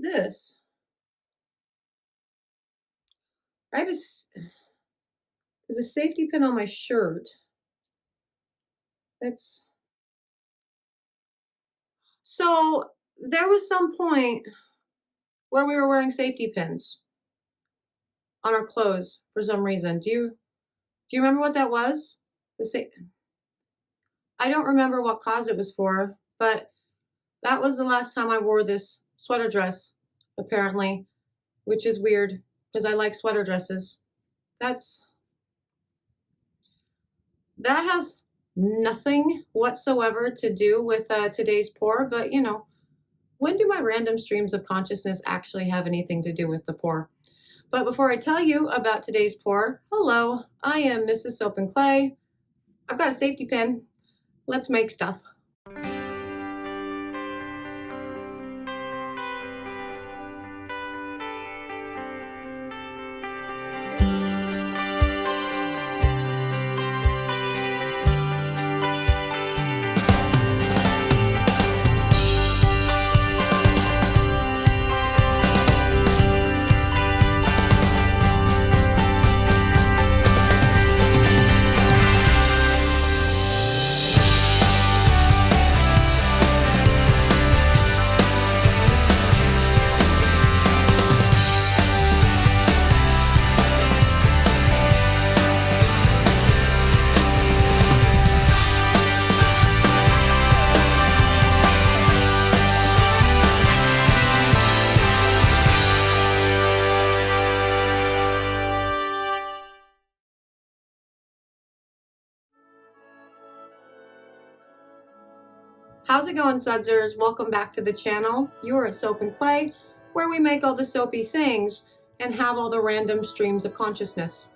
is this? I have there's a safety pin on my shirt. That's so there was some point where we were wearing safety pins on our clothes for some reason. Do you remember what that was? The sa- I don't remember what cause it was for, but that was the last time I wore this sweater dress, apparently, which is weird because I like sweater dresses. That's that has nothing whatsoever to do with today's pour, but when do my random streams of consciousness actually have anything to do with the pour? But before I tell you about today's pour, hello, I am Mrs. Soap and Clay. I've got a safety pin. Let's make stuff. How's it going, sudsers? Welcome back to the channel. You are at Soap and Clay, where we make all the soapy things and have all the random streams of consciousness.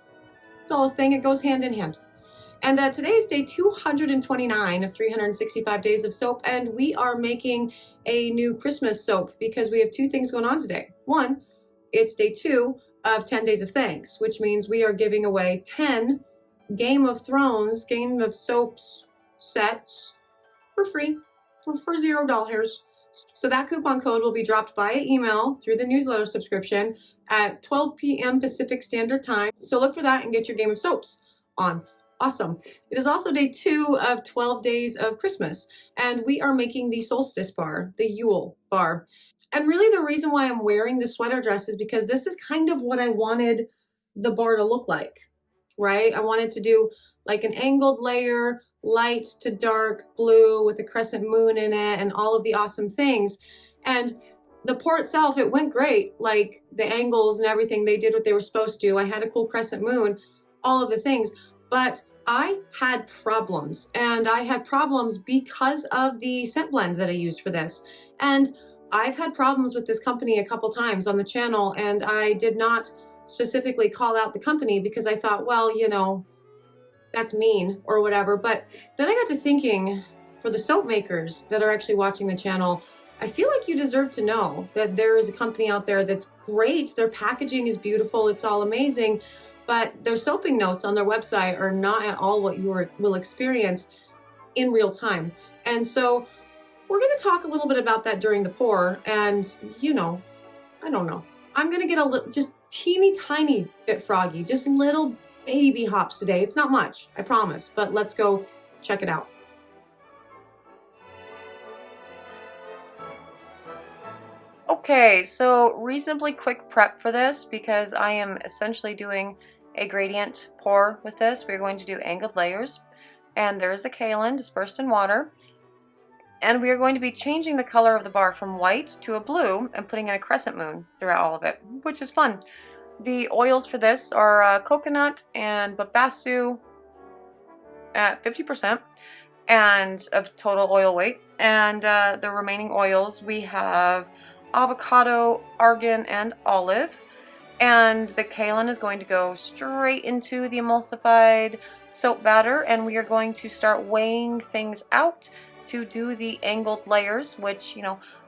It's all a thing, it goes hand in hand. And today is day 229 of 365 days of soap, and we are making a new Christmas soap because we have two things going on today. One, it's day 2 of 10 days of thanks, which means we are giving away 10 Game of Thrones, Game of Soaps sets for free for $0. So that coupon code will be dropped via email through the newsletter subscription at 12 p.m. Pacific Standard Time. So look for that and get your Game of Soaps on. Awesome. It is also day 2 of 12 days of Christmas, and we are making the solstice bar, the Yule bar. And really the reason why I'm wearing the sweater dress is because this is kind of what I wanted the bar to look like, right? I wanted to do like an angled layer, light to dark blue with a crescent moon in it and all of the awesome things. And the pour itself, it went great. Like the angles and everything, they did what they were supposed to. I had a cool crescent moon, all of the things. But I had problems, and I had problems because of the scent blend that I used for this. And I've had problems with this company a couple times on the channel, and I did not specifically call out the company because I thought, well, that's mean or whatever. But then I got to thinking, for the soap makers that are actually watching the channel, I feel like you deserve to know that there is a company out there that's great. Their packaging is beautiful. It's all amazing. But their soaping notes on their website are not at all what you will experience in real time. And so we're going to talk a little bit about that during the pour. And, I don't know. I'm going to get a little, just teeny tiny bit froggy, just little baby hops today. It's not much, I promise, but let's go check it out. Okay, so reasonably quick prep for this because I am essentially doing a gradient pour with this. We're going to do angled layers, and there's the kaolin dispersed in water. And we are going to be changing the color of the bar from white to a blue and putting in a crescent moon throughout all of it, which is fun. The oils for this are coconut and babassu at 50% and of total oil weight. And the remaining oils, we have avocado, argan, and olive. And the kaolin is going to go straight into the emulsified soap batter, and we are going to start weighing things out to do the angled layers, which,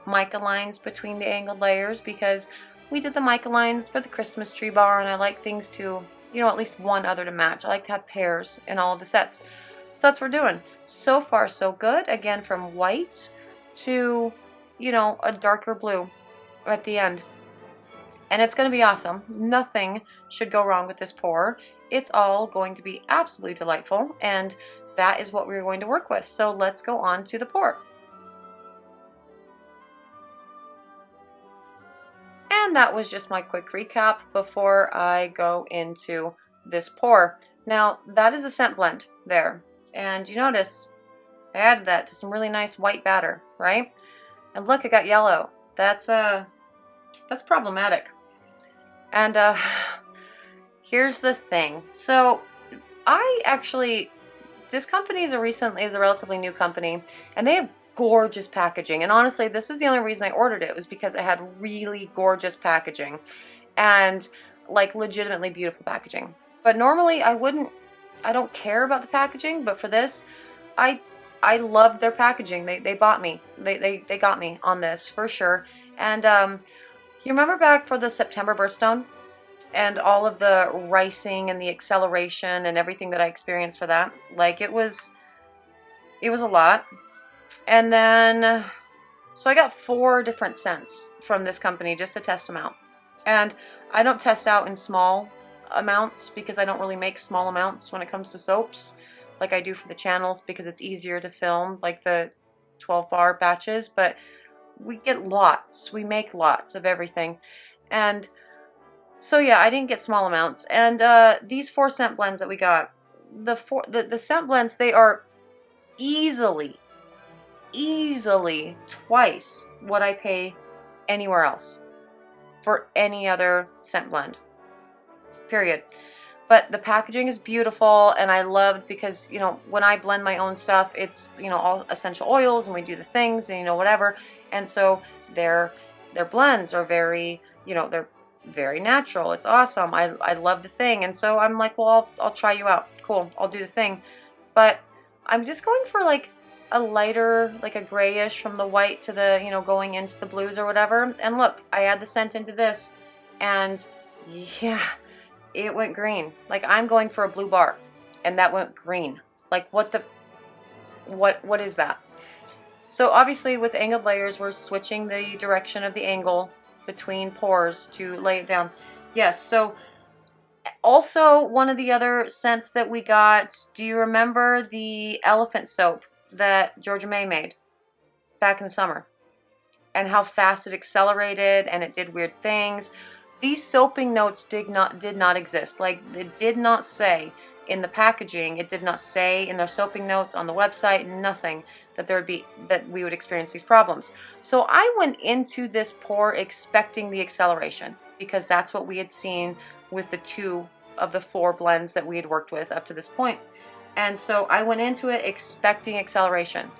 mica lines between the angled layers, because we did the mica lines for the Christmas tree bar, and I like things to, at least one other to match. I like to have pairs in all of the sets. So that's what we're doing. So far, so good. Again, from white to, a darker blue. at the end. And it's going to be awesome. Nothing should go wrong with this pour. It's all going to be absolutely delightful, and that is what we're going to work with. So let's go on to the pour. And that was just my quick recap before I go into this pour. Now, that is a scent blend there. And you notice I added that to some really nice white batter, right? And look, it got yellow. That's problematic. And here's the thing. So this company is a relatively new company, and they have gorgeous packaging. And honestly, this is the only reason I ordered it, was because it had really gorgeous packaging and like legitimately beautiful packaging. But normally I don't care about the packaging, but for this, I loved their packaging. They bought me. They got me on this for sure. And you remember back for the September birthstone and all of the ricing and the acceleration and everything that I experienced for that? Like it was a lot. And then, so I got 4 different scents from this company just to test them out. And I don't test out in small amounts because I don't really make small amounts when it comes to soaps like I do for the channels, because it's easier to film like the 12 bar batches. But we get lots. We make lots of everything. And so yeah, I didn't get small amounts. And these 4 scent blends that we got, the scent blends, they are easily twice what I pay anywhere else for any other scent blend, period. But the packaging is beautiful, and I loved, because, you know, when I blend my own stuff, it's, you know, all essential oils, and we do the things, and, you know, whatever. And so their blends are very, you know, they're very natural. It's awesome. I love the thing. And so I'm like, well, I'll try you out. Cool. I'll do the thing. But I'm just going for like a lighter, like a grayish from the white to the, you know, going into the blues or whatever. And look, I add the scent into this, and yeah, it went green. Like I'm going for a blue bar, and that went green. Like what is that? So obviously with angled layers, we're switching the direction of the angle between pours to lay it down. Yes, so also one of the other scents that we got, do you remember the elephant soap that Georgia May made back in the summer? And how fast it accelerated and it did weird things. These soaping notes did not exist. Like, it did not say in the packaging, it did not say in their soaping notes on the website, nothing that we would experience these problems. So I went into this pour expecting the acceleration, because that's what we had seen with the 2 of the 4 blends that we had worked with up to this point. And so I went into it expecting acceleration.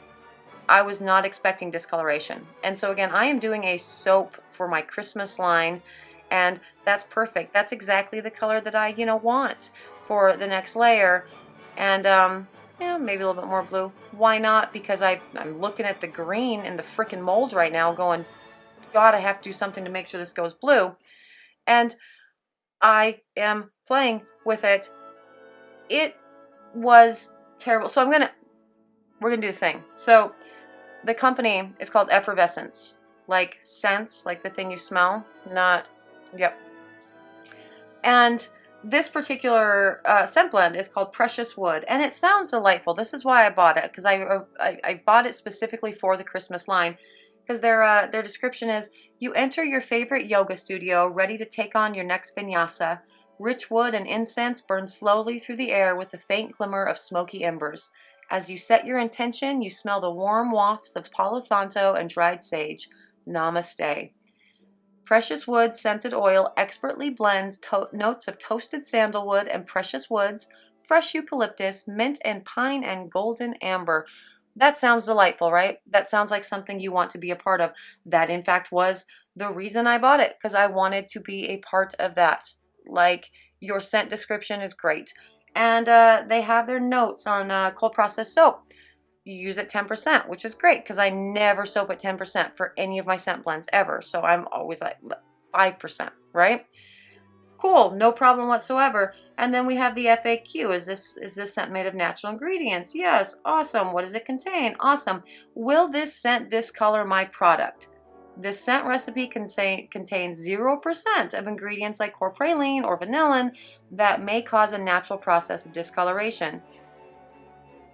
I was not expecting discoloration. And so again, I am doing a soap for my Christmas line, and that's perfect. That's exactly the color that I, you know, want for the next layer. And yeah, maybe a little bit more blue. Why not? Because I'm looking at the green in the frickin' mold right now going, God, I have to do something to make sure this goes blue. And I am playing with it. It was terrible. So we're gonna do the thing. So the company is called Effervescence, like scents, like the thing you smell, not, yep. And this particular scent blend is called Precious Wood, and it sounds delightful. This is why I bought it, because I bought it specifically for the Christmas line, because their description is, you enter your favorite yoga studio ready to take on your next vinyasa. Rich wood and incense burn slowly through the air with the faint glimmer of smoky embers. As you set your intention, you smell the warm wafts of Palo Santo and dried sage. Namaste. Precious Wood scented oil expertly blends notes of toasted sandalwood and precious woods, fresh eucalyptus, mint and pine, and golden amber. That sounds delightful, right? That sounds like something you want to be a part of. That, in fact, was the reason I bought it, because I wanted to be a part of that. Like, your scent description is great. And they have their notes on cold processed soap. You use it 10%, which is great, because I never soap at 10% for any of my scent blends ever. So I'm always like 5%, right? Cool, no problem whatsoever. And then we have the FAQ. Is this scent made of natural ingredients? Yes, awesome. What does it contain? Awesome. Will this scent discolor my product? This scent recipe contains 0% of ingredients like corpraline or vanillin that may cause a natural process of discoloration.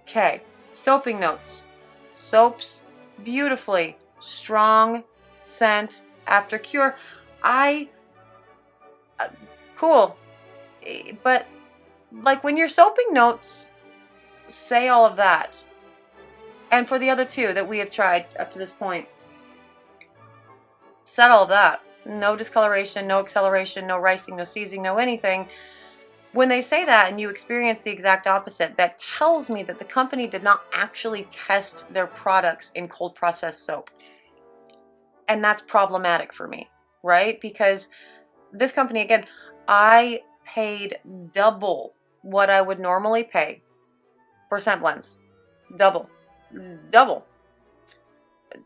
Okay, soaping notes. Soaps, beautifully strong scent after cure. Cool. But like when you're soaping notes, say all of that. And for the other two that we have tried up to this point, said all of that. No discoloration, no acceleration, no ricing, no seizing, no anything. When they say that and you experience the exact opposite, that tells me that the company did not actually test their products in cold processed soap. And that's problematic for me, right? Because this company, again, I paid double what I would normally pay for scent blends. Double.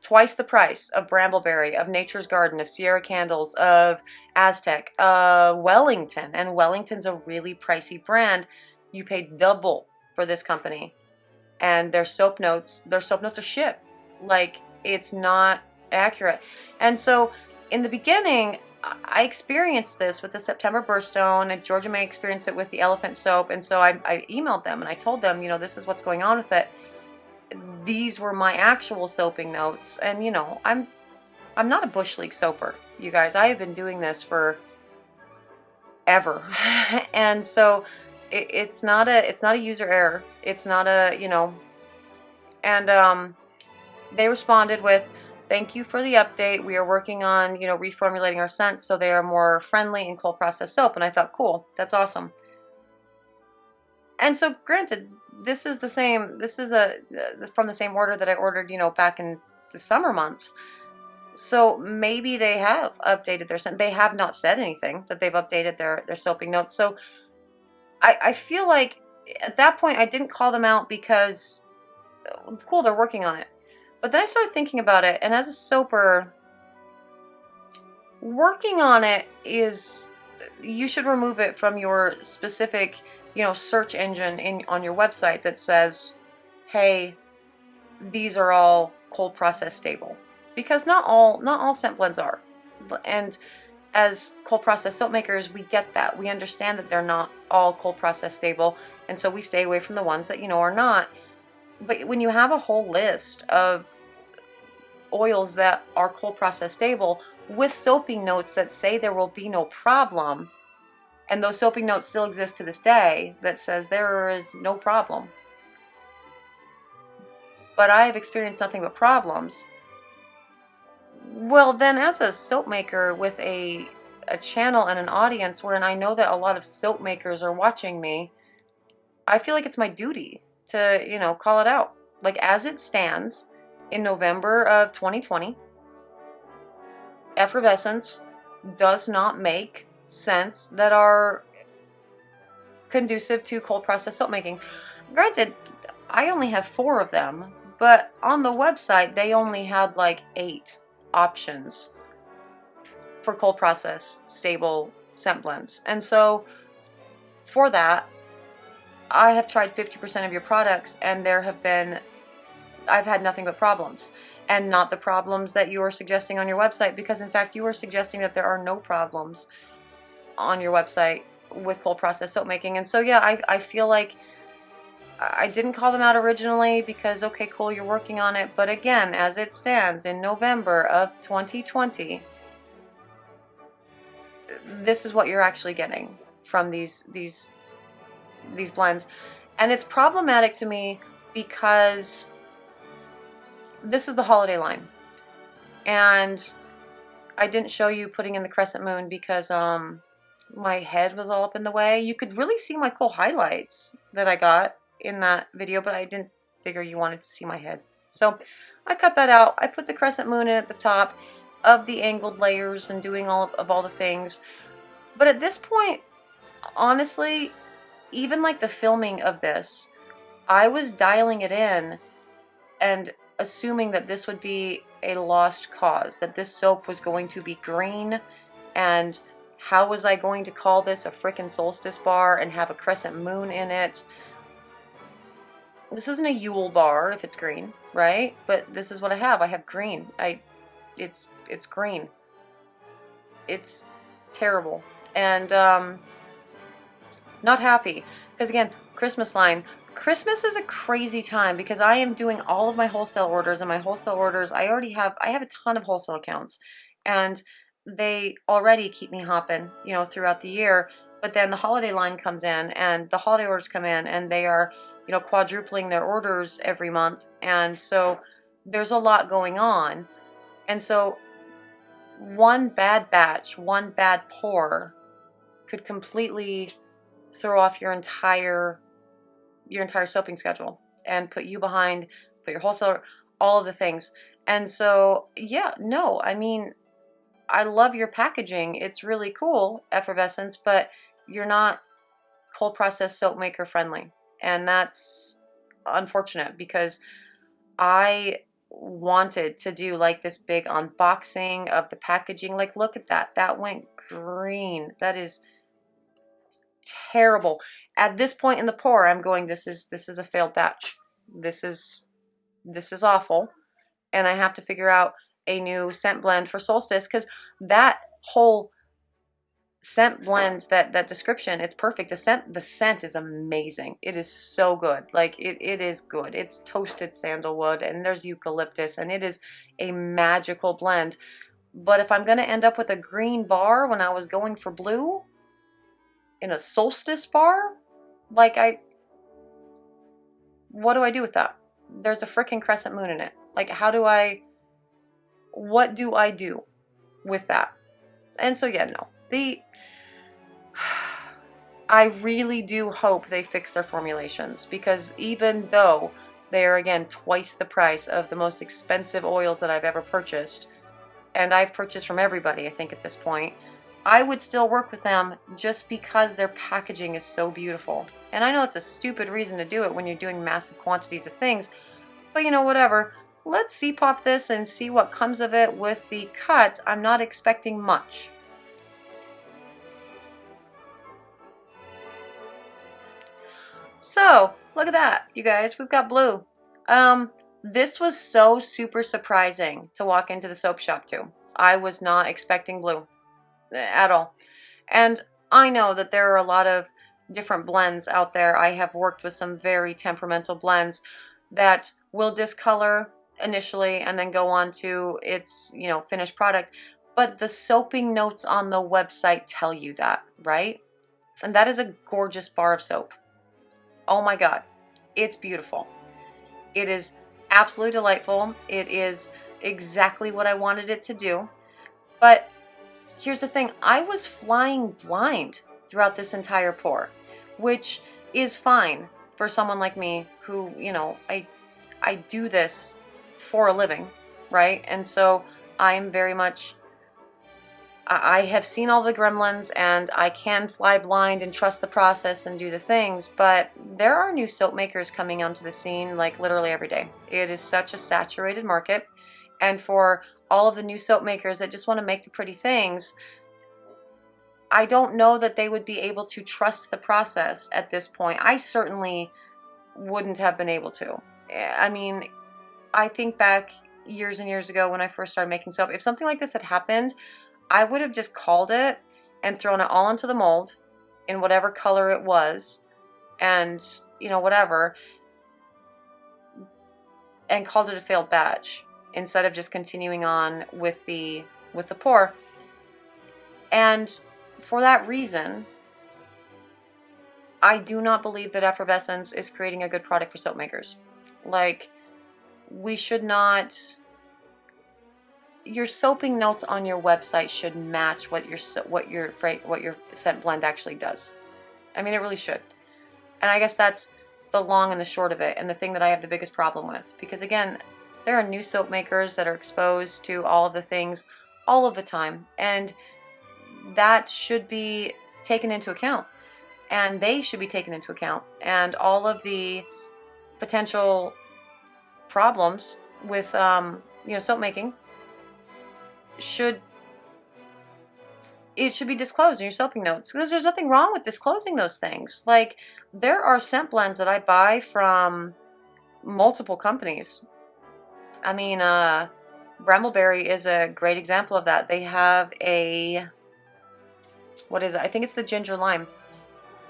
Twice the price of Brambleberry, of Nature's Garden, of Sierra Candles, of Aztec, Wellington. And Wellington's a really pricey brand. You pay double for this company. And their soap notes are shit. Like, it's not accurate. And so in the beginning, I experienced this with the September Birthstone, and Georgia May experienced it with the elephant soap. And so I emailed them and I told them, this is what's going on with it. These were my actual soaping notes. And I'm not a bush league soaper, you guys. I have been doing this for ever. And so it's not a user error. It's not a, and they responded with, "Thank you for the update. We are working on, reformulating our scents so they are more friendly in cold processed soap." And I thought, cool, that's awesome. And so granted, this is from the same order that I ordered, back in the summer months. So maybe they have updated their scent. They have not said anything that they've updated their soaping notes. So I feel like at that point I didn't call them out because, cool, they're working on it. But then I started thinking about it, and as a soaper, working on it you should remove it from your specific, search engine on your website that says, hey, these are all cold process stable. Because not all scent blends are. And as cold process soap makers, we get that. We understand that they're not all cold process stable, and so we stay away from the ones that are not. But when you have a whole list of oils that are cold process stable with soaping notes that say there will be no problem, and those soaping notes still exist to this day that says there is no problem, but I have experienced nothing but problems, well then as a soap maker with a channel and an audience wherein I know that a lot of soap makers are watching me, I feel like it's my duty to, call it out. Like, as it stands in November of 2020, effervescence does not make scents that are conducive to cold process soap making. Granted, I only have 4 of them, but on the website they only had like 8 options for cold process stable scent blends. And so for that, I have tried 50% of your products, and I've had nothing but problems. And not the problems that you are suggesting on your website, because in fact you are suggesting that there are no problems on your website with cold process soap making. And so yeah, I feel like I didn't call them out originally because, okay, cool, you're working on it. But again, as it stands in November of 2020, this is what you're actually getting from these blends. And it's problematic to me because this is the holiday line. And I didn't show you putting in the crescent moon because my head was all up in the way. You could really see my cool highlights that I got in that video, but I didn't figure you wanted to see my head. So I cut that out. I put the crescent moon in at the top of the angled layers and doing all the things. But at this point, honestly, even like the filming of this, I was dialing it in and assuming that this would be a lost cause, that this soap was going to be green, and how was I going to call this a frickin' solstice bar and have a crescent moon in it? This isn't a Yule bar if it's green, right? But this is what I have. I have green. it's green. It's terrible. And not happy. Because again, Christmas line. Christmas is a crazy time because I am doing all of my wholesale orders, and my wholesale orders, I have a ton of wholesale accounts, and they already keep me hopping, you know, throughout the year. But then the holiday line comes in, and the holiday orders come in, and they are, you know, quadrupling their orders every month. And so there's a lot going on. And so one bad batch, one bad pour could completely throw off your entire soaping schedule and put you behind, put your wholesaler, all of the things. And so, yeah, no, I mean, I love your packaging. It's really cool, Effervescence, but you're not cold processed soap maker friendly. And that's unfortunate because I wanted to do like this big unboxing of the packaging. Like, look at that. That went green. That is terrible. At this point in the pour, I'm going, this is a failed batch. This is awful. And I have to figure out a new scent blend for Solstice, because that whole scent blend, that description, it's perfect. The scent is amazing. It is so good. Like it is good. It's toasted sandalwood and there's eucalyptus, and it is a magical blend. But if I'm going to end up with a green bar when I was going for blue in a Solstice bar, like what do I do with that? There's a freaking crescent moon in it. Like, what do I do with that? And so, yeah, no. I really do hope they fix their formulations, because even though they are, again, twice the price of the most expensive oils that I've ever purchased, and I've purchased from everybody, I think, at this point, I would still work with them just because their packaging is so beautiful. And I know it's a stupid reason to do it when you're doing massive quantities of things, but you know, whatever. Let's C-pop this and see what comes of it. With the cut, I'm not expecting much. So, look at that, you guys. We've got blue. This was so super surprising to walk into the soap shop to. I was not expecting blue at all. And I know that there are a lot of different blends out there. I have worked with some very temperamental blends that will discolor initially and then go on to its, you know, finished product. But the soaping notes on the website tell you that, right? And that is a gorgeous bar of soap. Oh my God, it's beautiful. It is absolutely delightful. It is exactly what I wanted it to do. But here's the thing, I was flying blind throughout this entire pour, which is fine for someone like me who, you know, I do this for a living, right? And so I'm very much, I have seen all the gremlins and I can fly blind and trust the process and do the things, but there are new soap makers coming onto the scene like literally every day. It is such a saturated market, and for all of the new soap makers that just want to make the pretty things, I don't know that they would be able to trust the process at this point. I certainly wouldn't have been able to. I mean, I think back years and years ago when I first started making soap, if something like this had happened, I would have just called it and thrown it all into the mold in whatever color it was, and, you know, whatever, and called it a failed batch instead of just continuing on with the pour. And for that reason, I do not believe that Effervescence is creating a good product for soap makers. Like, we should not. Your soaping notes on your website should match what your scent blend actually does. I mean, it really should. And I guess that's the long and the short of it, and the thing that I have the biggest problem with. Because again, there are new soap makers that are exposed to all of the things all of the time, and that should be taken into account. And they should be taken into account. And all of the potential problems with soap making should be disclosed in your soaping notes, because there's nothing wrong with disclosing those things. Like, there are scent blends that I buy from multiple companies. I mean, Brambleberry is a great example of that. They have a, what is it? I think it's the ginger lime.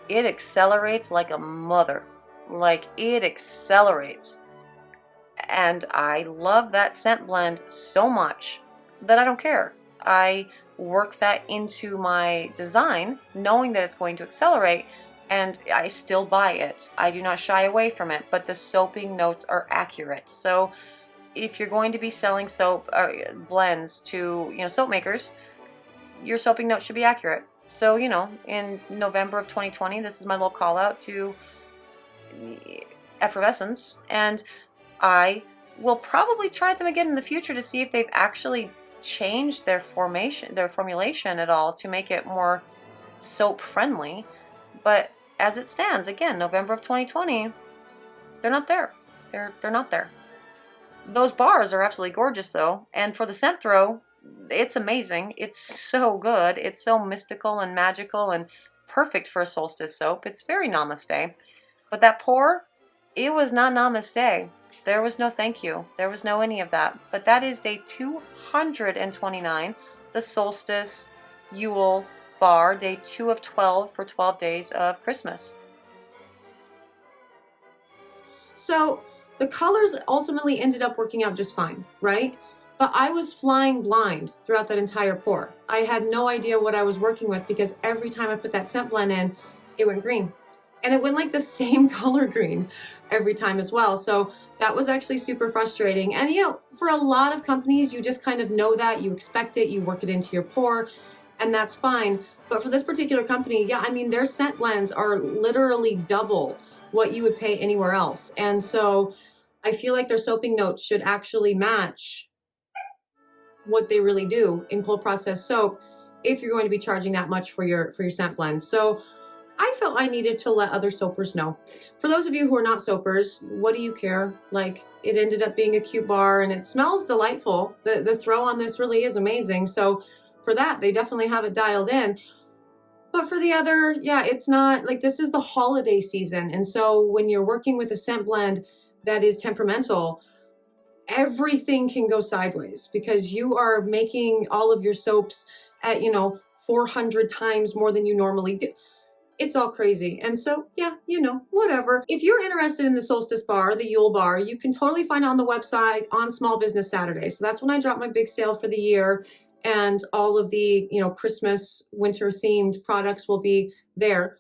It accelerates like a mother. Like, it accelerates. And I love that scent blend so much that I don't care. I work that into my design, knowing that it's going to accelerate, and I still buy it. I do not shy away from it, but the soaping notes are accurate. So if you're going to be selling soap blends to, soap makers, your soaping notes should be accurate. So, in November of 2020, this is my little call out to Effervescence, and I will probably try them again in the future to see if they've actually changed their formulation at all to make it more soap friendly. But as it stands, again, November of 2020, they're not there. They're not there. Those bars are absolutely gorgeous though, and for the scent throw, it's amazing. It's so good. It's so mystical and magical and perfect for a solstice soap. It's very namaste. But that pour, it was not namaste. There was no thank you. There was no any of that. But that is day 229, the solstice Yule bar, day 2 of 12 for 12 days of Christmas. So the colors ultimately ended up working out just fine, right? But I was flying blind throughout that entire pour. I had no idea what I was working with because every time I put that scent blend in, it went green. And it went like the same color green every time as well. So that was actually super frustrating. And for a lot of companies, you just kind of know that, you expect it, you work it into your pour, and that's fine. But for this particular company, yeah, I mean, their scent blends are literally double what you would pay anywhere else. And so I feel like their soaping notes should actually match what they really do in cold processed soap if you're going to be charging that much for your scent blends. So I felt I needed to let other soapers know. For those of you who are not soapers, what do you care? Like, it ended up being a cute bar and it smells delightful. The throw on this really is amazing. So for that, they definitely have it dialed in. But for the other, yeah, it's not like, this is the holiday season. And so when you're working with a scent blend that is temperamental, everything can go sideways because you are making all of your soaps at, 400 times more than you normally do. It's all crazy. And so, yeah, whatever. If you're interested in the solstice bar, the Yule bar, you can totally find it on the website on Small Business Saturday. So that's when I drop my big sale for the year. And all of the, Christmas, winter themed products will be there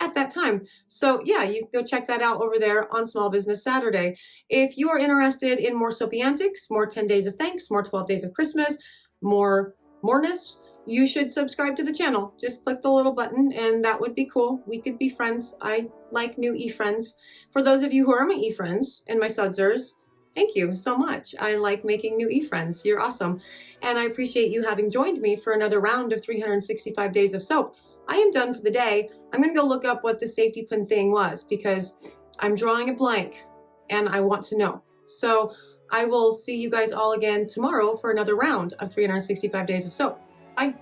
at that time. So yeah, you can go check that out over there on Small Business Saturday. If you are interested in more soapy antics, more 10 days of thanks, more 12 days of Christmas, moreness, you should subscribe to the channel. Just click the little button and that would be cool. We could be friends. I like new e-friends. For those of you who are my e-friends and my sudsers, thank you so much. I like making new e-friends. You're awesome. And I appreciate you having joined me for another round of 365 days of soap. I am done for the day. I'm going to go look up what the safety pin thing was because I'm drawing a blank and I want to know. So I will see you guys all again tomorrow for another round of 365 days of soap. Bye.